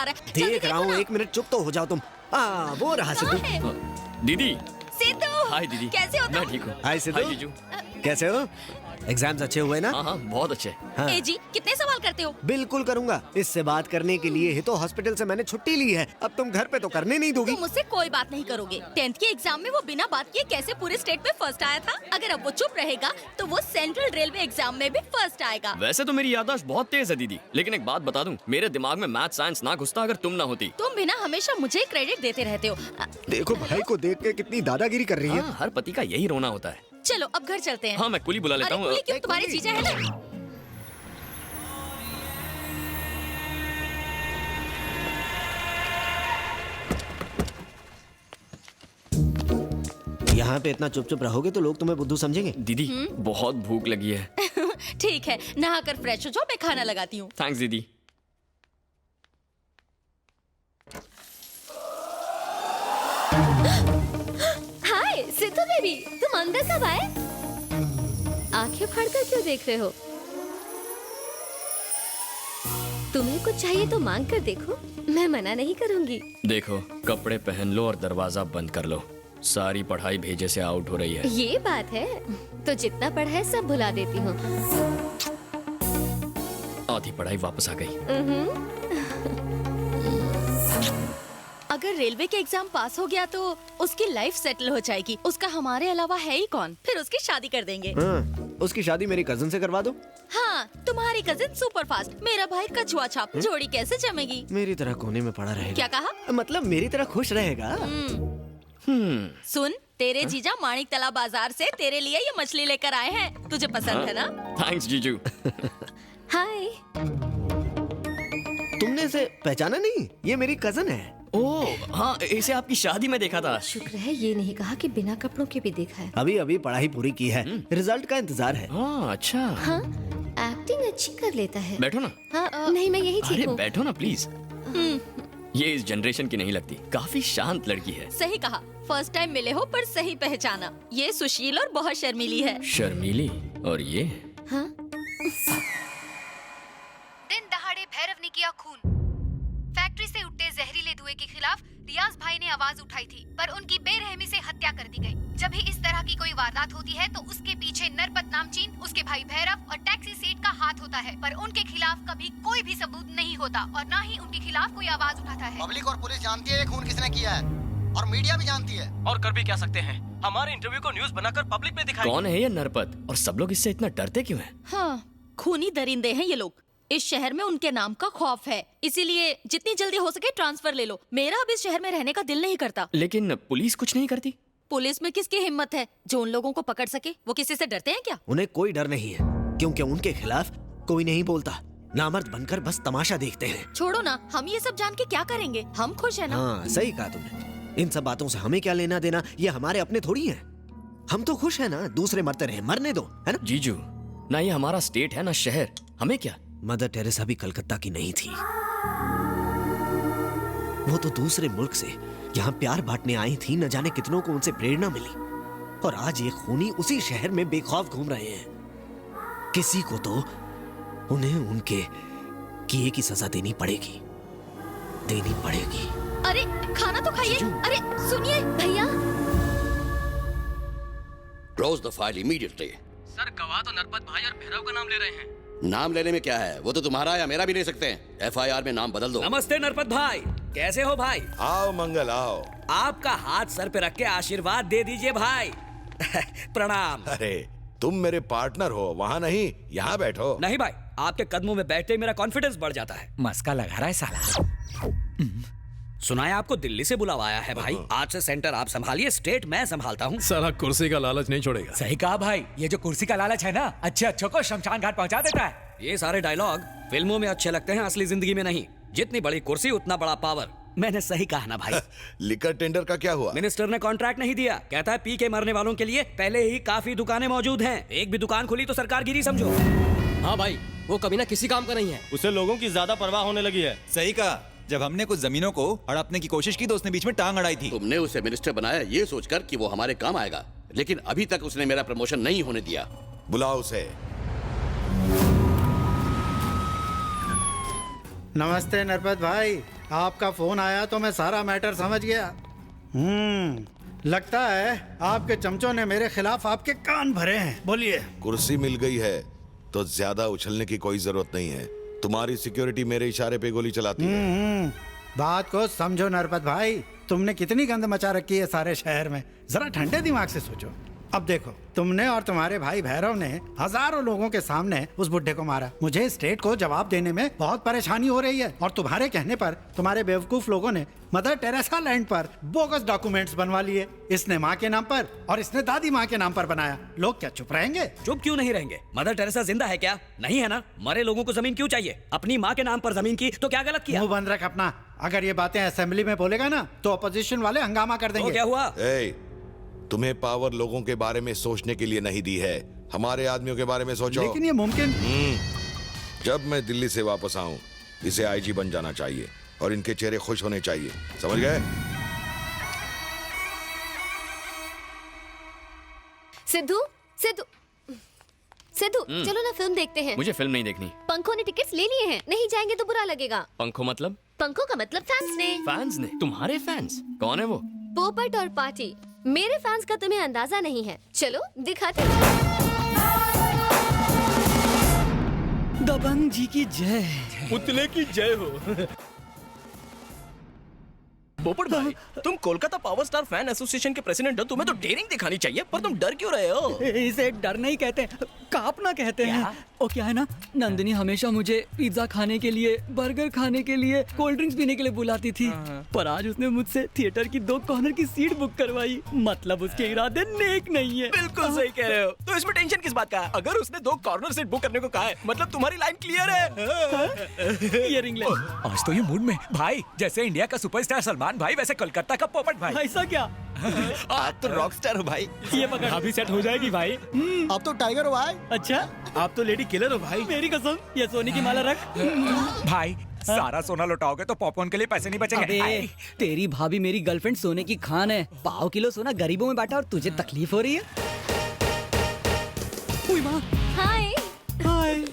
रहा है। देख रहा हूँ, 1 मिनट चुप तो हो जाओ तुम। वो रहा सिद्धू। दीदी। सिद्धू, हाय दीदी। कैसे हो तुम? मैं ठीक हूँ। हाय सिद्धू। हाय जीजू। कैसे हो? एग्जाम्स अच्छे हुए ना? हाँ बहुत अच्छे। हाँ। ए जी, कितने सवाल करते हो? बिल्कुल करूंगा। इससे बात करने के लिए ही तो हॉस्पिटल से मैंने छुट्टी ली है। अब तुम घर पे तो करने नहीं दोगी। तुम मुझसे कोई बात नहीं करोगे। 10th के एग्जाम में वो बिना बात किए कैसे पूरे स्टेट में फर्स्ट आया था? अगर अब वो चुप रहेगा तो वो सेंट्रल रेलवे एग्जाम में भी फर्स्ट आएगा। वैसे तो मेरी याददाश्त बहुत तेज है दीदी, लेकिन एक बात बता दूं, मेरे दिमाग में मैथ साइंस ना घुसता अगर तुम ना होती। तुम भी ना हमेशा मुझे क्रेडिट देते रहते हो। देखो भाई को देख के कितनी दादागिरी कर रही है। हाँ, हर पति का यही रोना होता है। चलो अब घर चलते हैं। हाँ मैं कुली बुला लेता अरे हूँ। कुली क्यों? तुम्हारे जीजा है ना। यहाँ पे इतना चुप चुप रहोगे तो लोग तुम्हें बुद्धू समझेंगे। दीदी बहुत भूख लगी है। ठीक है, नहाकर फ्रेश हो जाओ, मैं खाना लगाती हूँ। थैंक्स दीदी। हाय सिद्धू बेबी, तुम अंदर कब आए? आंखें फाड़कर क्यों देख रहे हो? तुम्हें कुछ चाहिए तो मांग कर देखो, मैं मना नहीं करूंगी। देखो, कपड़े पहन लो और दरवाजा बंद कर लो। सारी पढ़ाई भेजे से आउट हो रही है। ये बात है, तो जितना पढ़ा है सब भुला देती हूँ। आधी पढ़ाई वापस आ गई। अगर रेलवे के एग्जाम पास हो गया तो उसकी लाइफ सेटल हो जाएगी। उसका हमारे अलावा है ही कौन? फिर उसकी शादी कर देंगे। हाँ, उसकी शादी मेरी कजन से करवा दो। हाँ, तुम्हारी कजिन सुपर फास्ट, मेरा भाई कछुआ छाप। जोड़ी कैसे जमेगी? मेरी तरह कोने में पड़ा रहेगा। क्या कहा? मतलब मेरी तरह खुश रहेगा। सुन, तेरे जीजा माणिक तला बाजार से तेरे लिए ये मछली लेकर आए हैं। तुझे पसंद है ना? थैंक्स जीजू। हाय। तुमने इसे पहचाना नहीं? ये मेरी कजन है। ओह हाँ, इसे आपकी शादी में देखा था। शुक्र है ये नहीं कहा कि बिना कपड़ों के भी देखा है। अभी अभी पढ़ाई पूरी की है, रिजल्ट का इंतजार है। हाँ अच्छा। हाँ, एक्टिंग अच्छी कर लेता है। बैठो ना। हाँ, नहीं मैं यही अरे ठीक हूँ। बैठो ना प्लीज। ये इस जनरेशन की नहीं लगती, काफी शांत लड़की है। सही कहा, फर्स्ट टाइम मिले हो पर सही पहचाना। ये सुशील और बहुत शर्मीली है। शर्मीली और ये? हाँ? दिन दहाड़े भैरव ने किया खून। फैक्ट्री से उठते जहरीले धुएं के खिलाफ रियाज भाई ने आवाज उठाई थी, पर उनकी बेरहमी से हत्या कर दी गई। जब भी इस तरह की कोई वारदात होती है तो उसके पीछे नरपत नामचीन, उसके भाई भैरव और टैक्सी सेठ का हाथ होता है, पर उनके खिलाफ कभी कोई भी सबूत नहीं होता और न ही उनके खिलाफ कोई आवाज उठाता है। पब्लिक और पुलिस जानती है ये खून किसने किया है, और मीडिया भी जानती है। और कर भी क्या सकते हैं, हमारे इंटरव्यू को न्यूज़ बनाकर पब्लिक में दिखाएंगे। कौन है ये नरपत और सब लोग इससे इतना डरते क्यों हैं? हाँ, खूनी दरिंदे हैं ये लोग। इस शहर में उनके नाम का खौफ है, इसीलिए जितनी जल्दी हो सके ट्रांसफर ले लो। मेरा अब इस शहर में रहने का दिल नहीं करता। लेकिन पुलिस कुछ नहीं करती। पुलिस में किसकी हिम्मत है जो उन लोगों को पकड़ सके? वो किसी से डरते हैं क्या? उन्हें कोई डर नहीं है, क्योंकि उनके खिलाफ कोई नहीं बोलता। नामर्द बनकर बस तमाशा देखते हैं। छोड़ो ना, हम ये सब जान के क्या करेंगे? हम खुश है ना। हाँ सही कहा तुमने। इन सब बातों से हमें क्या लेना देना? ये हमारे अपने थोड़ी हैं। हम तो खुश है ना, दूसरे मरते रहे, मरने दो, है ना? जीजू, ना ये हमारा स्टेट है ना शहर, हमें क्या? मदर टेरेसा भी कलकत्ता की नहीं थी। वो तो दूसरे मुल्क से यहाँ प्यार बांटने आई थी। न जाने कितनों को उनसे प्रेरणा मिली, और आज ये खूनी उसी शहर में बेखौफ घूम रहे हैं। किसी को तो उन्हें उनके किए की सजा देनी पड़ेगी, देनी पड़ेगी। अरे खाना तो खाइए। अरे सुनिए भैया, close the file immediately. Sir गवाह तो नरपत भाई और भैरव का नाम ले रहे हैं। नाम लेने में क्या है, वो तो तुम्हारा या मेरा भी ले सकते हैं। एफआईआर में नाम बदल दो। नमस्ते नरपत भाई, कैसे हो भाई? आओ मंगल आओ। आपका हाथ सर पे रख के आशीर्वाद दे दीजिए भाई। प्रणाम। अरे तुम मेरे पार्टनर हो, वहाँ नहीं यहाँ बैठो। नहीं भाई, आपके कदमों में बैठते ही मेरा कॉन्फिडेंस बढ़ जाता है। मस्का लगा रहा है साला। सुना है आपको दिल्ली से बुलावा आया है भाई। आज से सेंटर आप संभालिए, स्टेट मैं संभालता हूँ। साला कुर्सी का लालच नहीं छोड़ेगा। सही कहा भाई, ये जो कुर्सी का लालच है ना, अच्छे अच्छों को शमशान घाट पहुँचा देता है। ये सारे डायलॉग फिल्मों में अच्छे लगते हैं, असली जिंदगी में नहीं। जितनी बड़ी कुर्सी उतना बड़ा पावर। मैंने सही कहा ना भाई? लिकर टेंडर का क्या हुआ? मिनिस्टर ने कॉन्ट्रैक्ट नहीं दिया, कहता है पी के मरने वालों के लिए पहले ही काफी दुकानें मौजूद हैं। एक भी दुकान खुली तो सरकार गिरी समझो। हाँ भाई, वो कभी ना किसी काम का नहीं है। उसे लोगों की ज्यादा परवाह होने लगी है। सही कहा, जब हमने कुछ जमीनों को हड़पने की कोशिश की तो उसने बीच में टांग अड़ाई थी। तुमने उसे मिनिस्टर बनाया ये सोचकर कि वो हमारे काम आएगा, लेकिन अभी तक उसने मेरा प्रमोशन नहीं होने दिया। बुलाओ उसे। नमस्ते नरपत भाई, आपका फोन आया तो मैं सारा मैटर समझ गया। लगता है आपके चमचों ने मेरे खिलाफ आपके कान भरे हैं। बोलिए। कुर्सी मिल गई है तो ज्यादा उछलने की कोई जरूरत नहीं है। तुम्हारी सिक्योरिटी मेरे इशारे पे गोली चलाती है। बात को समझो नरपत भाई, तुमने कितनी गंद मचा रखी है सारे शहर में। जरा ठंडे दिमाग से सोचो। अब देखो, तुमने और तुम्हारे भाई भैरव ने हजारों लोगों के सामने उस बुड्ढे को मारा। मुझे स्टेट को जवाब देने में बहुत परेशानी हो रही है और तुम्हारे कहने पर तुम्हारे बेवकूफ लोगों ने मदर टेरेसा लैंड पर बोगस डॉक्यूमेंट्स बनवा लिए। इसने माँ के नाम पर और इसने दादी माँ के नाम पर बनाया। लोग क्या चुप रहेंगे? चुप क्यों नहीं रहेंगे? मदर टेरेसा जिंदा है क्या? नहीं है ना। मरे लोगों को जमीन क्यों चाहिए? अपनी माँ के नाम पर जमीन की तो क्या गलत किया? मुंह बंद रख अपना। अगर ये बातें असेंबली में बोलेगा ना तो अपोजिशन वाले हंगामा कर देंगे। तो क्या हुआ? तुम्हें पावर लोगों के बारे में सोचने के लिए नहीं दी है, हमारे आदमियों के बारे में सोचो। लेकिन ये मुमकिन। जब मैं दिल्ली से वापस आऊं, इसे आईजी बन जाना चाहिए और इनके चेहरे खुश होने चाहिए। समझ गए? सिद्धू सिद्धू सिद्धू, चलो ना फिल्म देखते हैं। मुझे फिल्म नहीं देखनी। पंखों ने टिकट्स ले लिए हैं, नहीं जाएंगे तो बुरा लगेगा। पंखों मतलब? पंखों का मतलब फैंस ने। फैंस ने? तुम्हारे फैंस? कौन है वो? पोपट और पार्टी। मेरे फैंस का तुम्हें अंदाजा नहीं है। चलो दिखाते हैं। दबंग जी की जय। पुतले की जय हो। पोपट भाई, तुम Kolkata power star fan association के प्रेसिडेंट हो, तुम्हें तो डेयरिंग दिखानी चाहिए, पर तुम डर क्यों रहे हो? इसे डर नहीं कहते, कांपना कहते हैं। ओ क्या है ना, नंदिनी हमेशा मुझे पिज्जा खाने के लिए, बर्गर खाने के लिए, कोल्ड ड्रिंक्स पीने के लिए बुलाती थी, पर आज उसने मुझसे थिएटर की 2 कॉर्नर की सीट बुक करवाई। मतलब उसके इरादे नेक नहीं है। बिल्कुल सही कह रहे हो। तो इसमें टेंशन किस बात का है? अगर उसने 2 कॉर्नर सीट बुक करने को कहा है, मतलब तुम्हारी लाइन क्लियर है। ये रिंग ले। आज तो ये मूड में भाई, जैसे इंडिया का सुपरस्टार सलमान भाई, वैसे कोलकाता का पोपट भाई। ऐसा क्या? आज तो रॉक स्टार हो भाई। ये पकड़। अभी सेट हो जाएगी भाई। अब तो टाइगर हो भाई। अच्छा, आप तो लेडी किलर हो भाई। मेरी कसम, ये सोने की माला रख। भाई सारा सोना लुटाओगे तो पॉपकॉर्न के लिए पैसे नहीं बचेंगे। अबे, तेरी भाभी मेरी गर्लफ्रेंड सोने की खान है। पाव किलो सोना गरीबों में बांटा और तुझे तकलीफ हो रही है? हाय हाय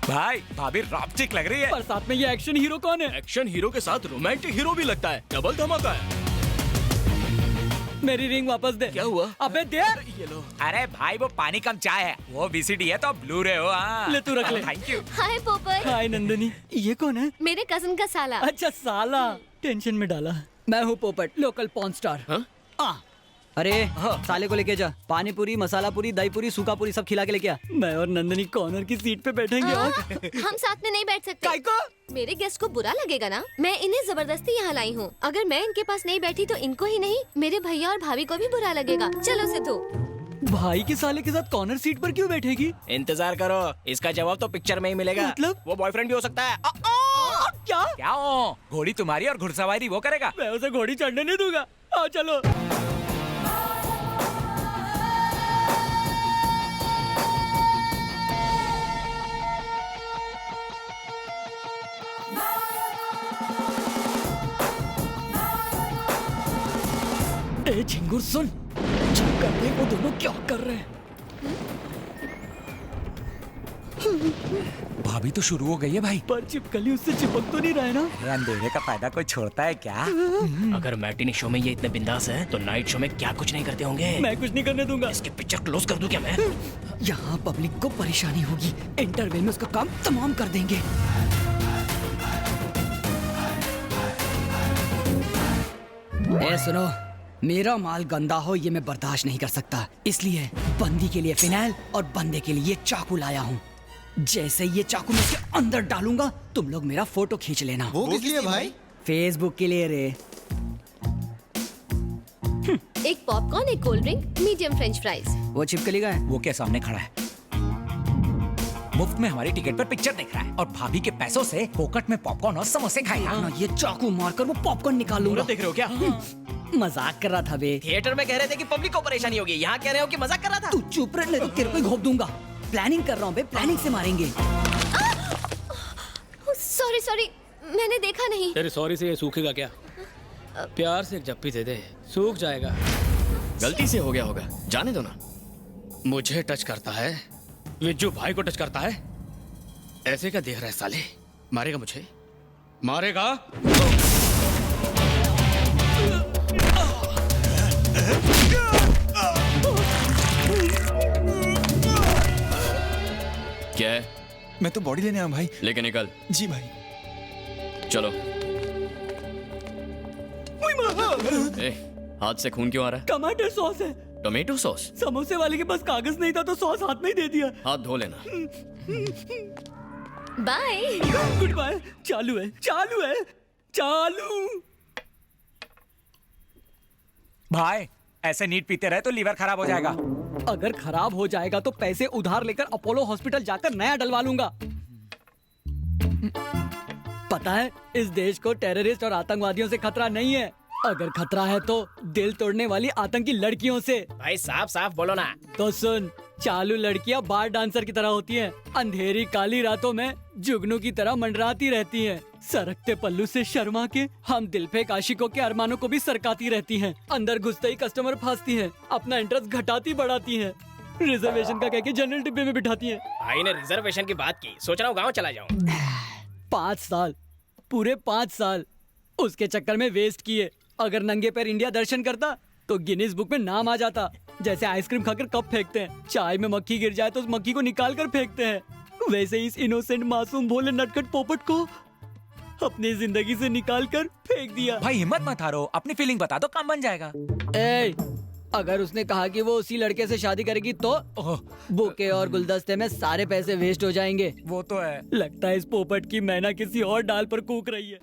भाई, भाभी रॉपचिक लग रही है। पर साथ में ये एक्शन हीरो कौन है? एक्शन हीरो के साथ रोमांटिक हीरो भी लगता है। डबल धमाका है। मेरी रिंग वापस दे। क्या हुआ? अबे दे। ये लो। अरे भाई, वो पानी कम चाय है, वो VCD है तो ब्लू रे हो। ले तू रख ले। Thank you. हाय पोपट। हाय नंदिनी। ये कौन है? मेरे कजन का साला। अच्छा साला, टेंशन में डाला। मैं हूँ पोपट, लोकल पॉर्न स्टार। अरे साले को लेके जा। पानी पूरी, मसाला पूरी, दही पूरी, सूखा पूरी सब खिला के लेके आ। मैं और नंदनी कॉर्नर की सीट पे बैठेंगे। हम साथ में नहीं बैठ सकते। काय को? मेरे गेस्ट को बुरा लगेगा ना। मैं इन्हें जबरदस्ती यहाँ लाई हूँ। अगर मैं इनके पास नहीं बैठी तो इनको ही नहीं, मेरे भैया और भाभी को भी बुरा लगेगा। चलो सिद्धू। भाई के साले के साथ कॉर्नर सीट पर क्यों बैठेगी? इंतजार करो, इसका जवाब तो पिक्चर में ही मिलेगा। मतलब? वो बॉयफ्रेंड भी हो सकता है। क्या? क्या हो? घोड़ी तुम्हारी और घुड़सवारी वो करेगा। मैं उसे घोड़ी चढ़ने नहीं दूंगा। आओ चलो। ए झिंगुर सुन, चेक कर दे वो दोनों क्या कर रहे हैं। भाभी तो शुरू हो गई है भाई। पर चिपकली उससे चिपक तो नहीं रहा है ना। अंधेरे का फायदा कोई छोड़ता है क्या? अगर मैटिनी शो में ये इतने बिंदास हैं, तो नाइट शो में क्या कुछ नहीं करते होंगे। मैं कुछ नहीं करने दूंगा। इसकी पिक्चर क्लोज कर दूं क्या मैं? यहाँ पब्लिक को परेशानी होगी, इंटरवल में उसका काम तमाम कर देंगे। ए सुनो, मेरा माल गंदा हो ये मैं बर्दाश्त नहीं कर सकता, इसलिए बंदी के लिए फिनाइल और बंदे के लिए चाकू लाया हूँ। जैसे ये चाकू मैं इसके अंदर डालूंगा, तुम लोग मेरा फोटो खींच लेना। वो किस लिए भाई? फेसबुक के लिए रे। एक पॉपकॉर्न, एक cold drink, medium French fries. वो छिपकली का है? वो क्या सामने खड़ा है, मुफ्त में हमारी टिकट पर पिक्चर देख रहा है और भाभी के पैसों से पोकट में पॉपकॉर्न और समोसे खाएगा। ना ये चाकू मारकर वो पॉपकॉर्न निकालूंगा। देख रहे हो क्या? मजाक कर रहा था बे। थिएटर में कह रहे थे कि पब्लिक को परेशानी होगी, यहाँ कह रहे हो कि मजाक कर रहा था। तू चुप रह, नहीं तो तेरे को घोप दूंगा। प्लानिंग कर रहा हूँ बे, प्लानिंग से मारेंगे। सॉरी सॉरी, मैंने देखा नहीं। तेरे सॉरी से ये सूखेगा क्या? प्यार से एक जप्पी दे दे, सूख जाएगा। गलती से हो गया होगा, जाने दो ना। मुझे टच करता है, विज्जू भाई को टच करता है। ऐसे क्या देख रहा है साले? मारेगा मुझे? मारेगा? क्या है? मैं तो बॉडी लेने आया भाई। लेके निकल। जी भाई। चलो। ए, हाथ से खून क्यों आ रहा है? टमाटर सॉस है। Tomato sauce? समोसे वाले के पास कागज नहीं था तो सॉस हाथ में ही दे दिया। हाथ धो लेना। बाय। Good bye. चालू है, चालू है, चालू। भाई ऐसे नीट पीते रहे तो लीवर खराब हो जाएगा। अगर खराब हो जाएगा तो पैसे उधार लेकर अपोलो हॉस्पिटल जाकर नया डलवा लूंगा। पता है इस देश को टेररिस्ट और आतंकवादियों से खतरा नहीं है। अगर खतरा है तो दिल तोड़ने वाली आतंकी लड़कियों से। भाई साफ साफ बोलो ना। तो सुन, चालू लड़कियां बार डांसर की तरह होती हैं। अंधेरी काली रातों में जुगनू की तरह मंडराती रहती हैं। सरकते पल्लू से शर्मा के हम दिल पे आशिकों के अरमानों को भी सरकाती रहती हैं। अंदर घुसते ही कस्टमर फंसती हैं, अपना इंटरेस्ट घटाती बढ़ाती हैं, रिजर्वेशन का कह के जनरल डिब्बे में बिठाती हैं। भाई ने रिजर्वेशन की बात की, सोच रहा हूँ गाँव चला जाऊँ। 5 साल, पूरे 5 साल उसके चक्कर में वेस्ट किए। अगर नंगे पैर इंडिया दर्शन करता तो गिनीज बुक में नाम आ जाता। जैसे आइसक्रीम खाकर कप फेंकते हैं, चाय में मक्खी गिर जाए तो उस मक्खी को निकाल कर फेंकते हैं, वैसे ही इस इनोसेंट मासूम भोले नटखट पोपट को अपनी जिंदगी से निकाल कर फेंक दिया। भाई हिम्मत मत हारो, अपनी फीलिंग बता दो, काम बन जाएगा। ए, अगर उसने कहा कि वो उसी लड़के से शादी करेगी तो बुके और गुलदस्ते में सारे पैसे वेस्ट हो जाएंगे। वो तो है। लगता है इस पोपट की मैना किसी और डाल पर कूक रही है।